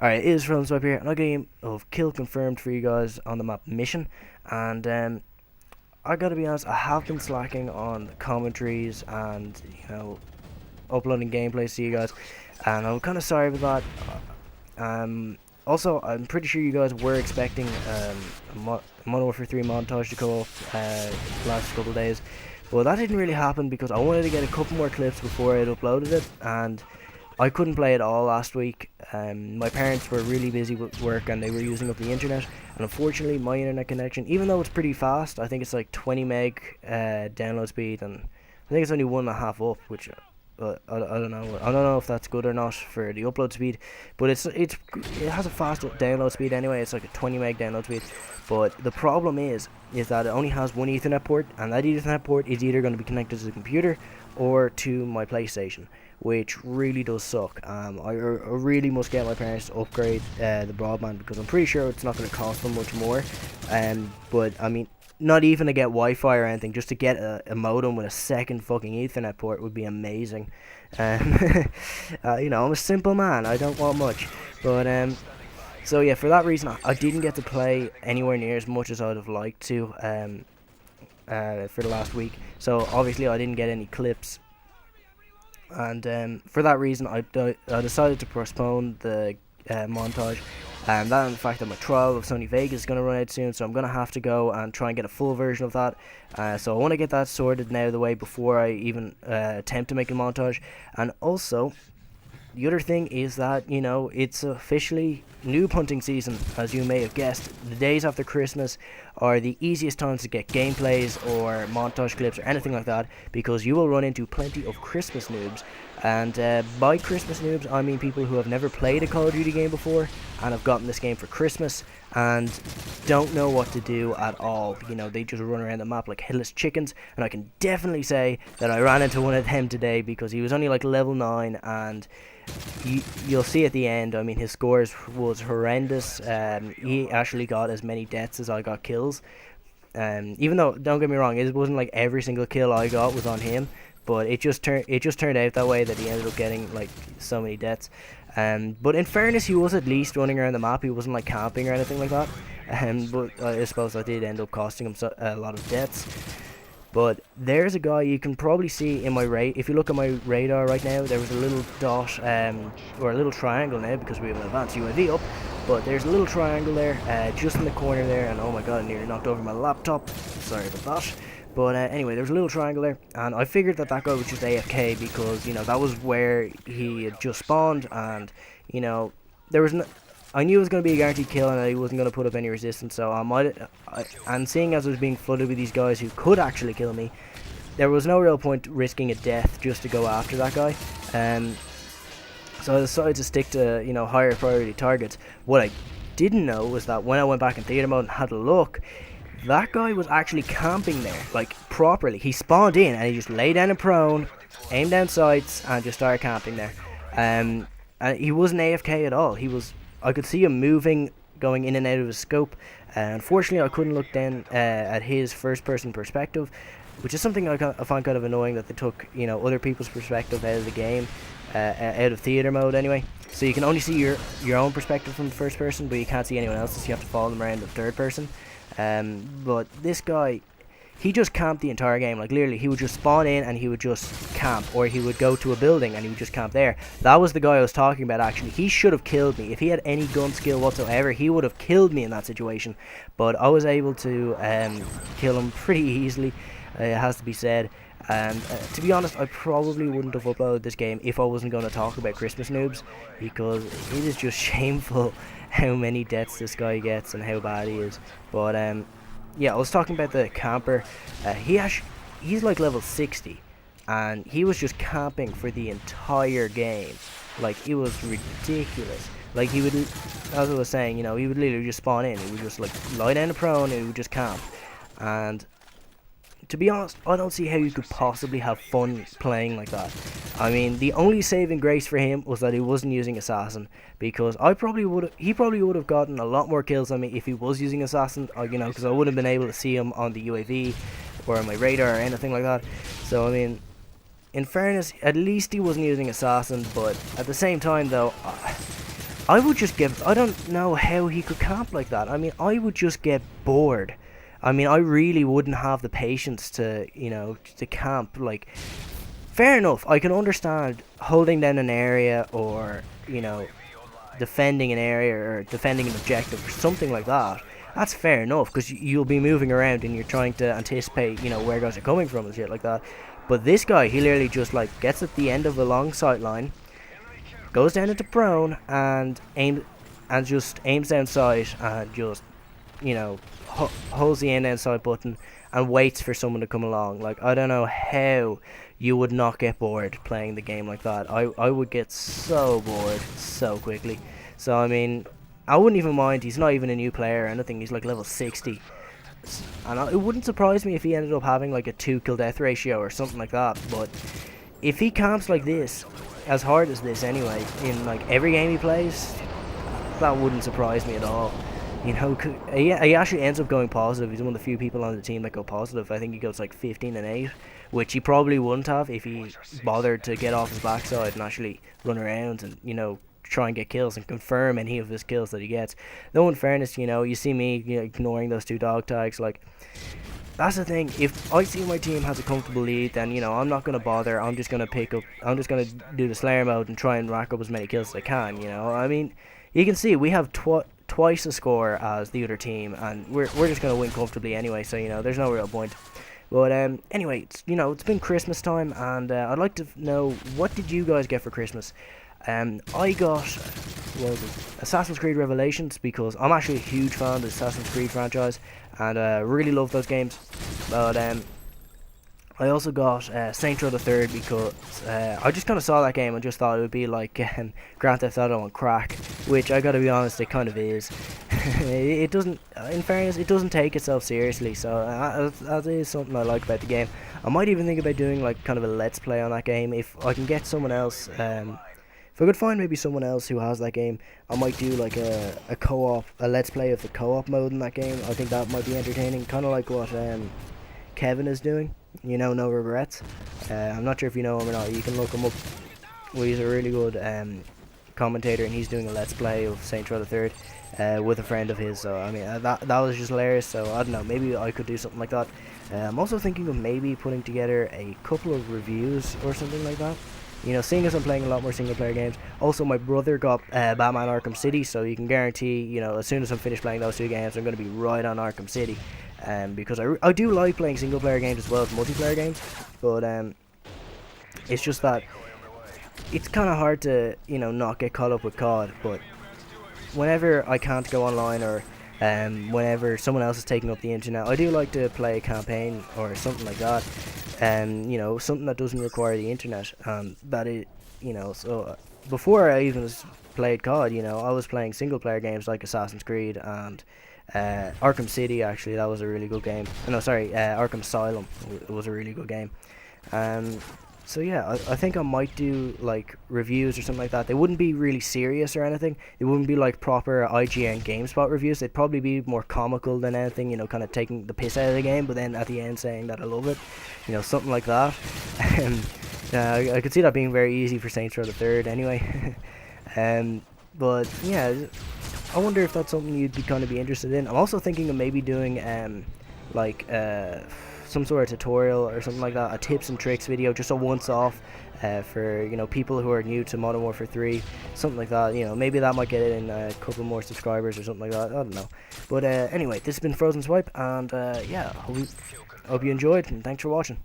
Alright, it is FrOzenSwipe here, and I got a game of kill confirmed for you guys on the map Mission, and I gotta be honest, I have been slacking on the commentaries and, uploading gameplays to you guys, and I'm kinda sorry about that. Also, I'm pretty sure you guys were expecting Modern Warfare 3 montage to go off last couple of days, but that didn't really happen because I wanted to get a couple more clips before I'd uploaded it, and I couldn't play it all last week. My parents were really busy with work and they were using up the internet, and unfortunately my internet connection, even though it's pretty fast, I think it's like 20 meg download speed, and I think it's only 1.5 up, which I don't know. I don't know if that's good or not for the upload speed, but it has a fast download speed anyway. It's like a 20 meg download speed, but the problem is that it only has one Ethernet port, and that Ethernet port is either going to be connected to the computer or to my PlayStation, which really does suck. I really must get my parents to upgrade the broadband, because I'm pretty sure it's not going to cost them much more. But I mean, not even to get Wi-Fi or anything, just to get a modem with a second fucking Ethernet port would be amazing. I'm a simple man. I don't want much, but so yeah, for that reason, I didn't get to play anywhere near as much as I'd have liked to for the last week. So obviously, I didn't get any clips. And for that reason, I decided to postpone the montage, and that and the fact that my trial of Sony Vegas is going to run out soon, so I'm going to have to go and try and get a full version of that. So I want to get that sorted now the way before I even attempt to make a montage. And also, the other thing is that, it's officially noob hunting season, as you may have guessed. The days after Christmas are the easiest times to get gameplays or montage clips or anything like that, because you will run into plenty of Christmas noobs. And by Christmas noobs, I mean people who have never played a Call of Duty game before and have gotten this game for Christmas and don't know what to do at all. They just run around the map like headless chickens, and I can definitely say that I ran into one of them today, because he was only like level 9, and you'll see at the end, I mean, his scores was horrendous. He actually got as many deaths as I got kills. Even though, don't get me wrong, it wasn't like every single kill I got was on him, but it just turned out that way, that he ended up getting like so many deaths. But in fairness, he was at least running around the map. He wasn't like camping or anything like that. But I suppose I did end up costing him a lot of deaths. But there's a guy you can probably see in my if you look at my radar right now, there was a little dot, or a little triangle now, because we have an advanced UAV up, but there's a little triangle there, just in the corner there, and oh my god, I nearly knocked over my laptop, sorry about that. But anyway, there's a little triangle there, and I figured that guy was just AFK, because, that was where he had just spawned, and, there was no... I knew it was going to be a guaranteed kill, and I wasn't going to put up any resistance, so and seeing as I was being flooded with these guys who could actually kill me, there was no real point risking a death just to go after that guy. So I decided to stick to, higher priority targets. What I didn't know was that when I went back in theater mode and had a look, that guy was actually camping there, like, properly. He spawned in, and he just lay down and prone, aimed down sights, and just started camping there. And he wasn't AFK at all. I could see him moving, going in and out of his scope. Unfortunately, I couldn't look down at his first-person perspective, which is something I find kind of annoying, that they took, other people's perspective out of the game, out of theater mode anyway. So you can only see your own perspective from the first person, but you can't see anyone else's. You have to follow them around the third person. But this guy, he just camped the entire game. Like, literally, he would just spawn in and he would just camp, or he would go to a building and he would just camp there. That was the guy I was talking about, actually. He should have killed me. If he had any gun skill whatsoever, he would have killed me in that situation. But I was able to kill him pretty easily, it has to be said. And to be honest, I probably wouldn't have uploaded this game if I wasn't going to talk about Christmas noobs, because it is just shameful how many deaths this guy gets and how bad he is. But yeah, I was talking about the camper. He's like level 60, and he was just camping for the entire game. Like, it was ridiculous. Like, he would, as I was saying, he would literally just spawn in. He would just like lie down and prone, and he would just camp. And to be honest, I don't see how you could possibly have fun playing like that. I mean, the only saving grace for him was that he wasn't using Assassin, because he probably would have gotten a lot more kills on me if he was using Assassin, because I wouldn't have been able to see him on the UAV or on my radar or anything like that. So, I mean, in fairness, at least he wasn't using Assassin, but at the same time, though, I would just get, I don't know how he could camp like that. I mean, I would just get bored. I mean, I really wouldn't have the patience to, to camp. Like, fair enough, I can understand holding down an area or, defending an area or defending an objective or something like that. That's fair enough, because you'll be moving around and you're trying to anticipate, where guys are coming from and shit like that. But this guy, he literally just, like, gets at the end of a long sight line, goes down into prone, and just aims down sight and just, holds the end down sight button and waits for someone to come along. Like, I don't know how you would not get bored playing the game like that. I would get so bored so quickly. So, I mean, I wouldn't even mind. He's not even a new player or anything. He's like level 60. And it wouldn't surprise me if he ended up having like a 2 kill death ratio or something like that. But if he camps like this, as hard as this anyway, in like every game he plays, that wouldn't surprise me at all. He actually ends up going positive. He's one of the few people on the team that go positive. I think he goes like 15-8, which he probably wouldn't have if he bothered to get off his backside and actually run around and, try and get kills and confirm any of his kills that he gets. Though in fairness, you see me ignoring those 2 dog tags. Like, that's the thing. If I see my team has a comfortable lead, then I'm not gonna bother. I'm just gonna do the Slayer mode and try and rack up as many kills as I can. I mean, you can see we have twice the score as the other team, and we're just gonna win comfortably anyway. So there's no real point. But anyway, it's been Christmas time, and I'd like to know, what did you guys get for Christmas? I got, Assassin's Creed Revelations, because I'm actually a huge fan of the Assassin's Creed franchise, and really love those games. But I also got Saints Row the Third, because I just kind of saw that game and just thought it would be like Grand Theft Auto on crack, which I gotta be honest, it kind of is. It doesn't, in fairness, it doesn't take itself seriously, so that is something I like about the game. I might even think about doing like kind of a let's play on that game if I can get someone else. If I could find maybe someone else who has that game, I might do like a co-op, a let's play of the co-op mode in that game. I think that might be entertaining, kind of like what Kevin is doing. No regrets. I'm not sure if you know him or not. You can look him up. Well, he's a really good commentator, and he's doing a let's play of Saints Row the Third with a friend of his. So I mean, that was just hilarious. So I don't know, maybe I could do something like that. I'm also thinking of maybe putting together a couple of reviews or something like that. Seeing as I'm playing a lot more single player games. Also, my brother got Batman Arkham City, so you can guarantee, as soon as I'm finished playing those 2 games, I'm going to be right on Arkham City. Because I do like playing single player games as well as multiplayer games, but it's just that it's kind of hard to, not get caught up with CoD. But whenever I can't go online, or whenever someone else is taking up the internet, I do like to play a campaign or something like that. Something that doesn't require the internet. That is, so before I even played CoD, I was playing single player games like Assassin's Creed and Arkham City. Actually, that was a really good game. No, sorry, Arkham Asylum. It was a really good game. So yeah, I think I might do like reviews or something like that. They wouldn't be really serious or anything. It wouldn't be like proper IGN GameSpot reviews. They'd probably be more comical than anything, kind of taking the piss out of the game, but then at the end saying that I love it, something like that. I could see that being very easy for Saints Row the Third anyway. But yeah, I wonder if that's something you'd be kind of be interested in. I'm also thinking of maybe doing some sort of tutorial or something like that, a tips and tricks video, just a once-off for people who are new to Modern Warfare 3, something like that. Maybe that might get it in a couple more subscribers or something like that. I don't know. But anyway, this has been FrOzenSwipe, and yeah, hope you enjoyed, and thanks for watching.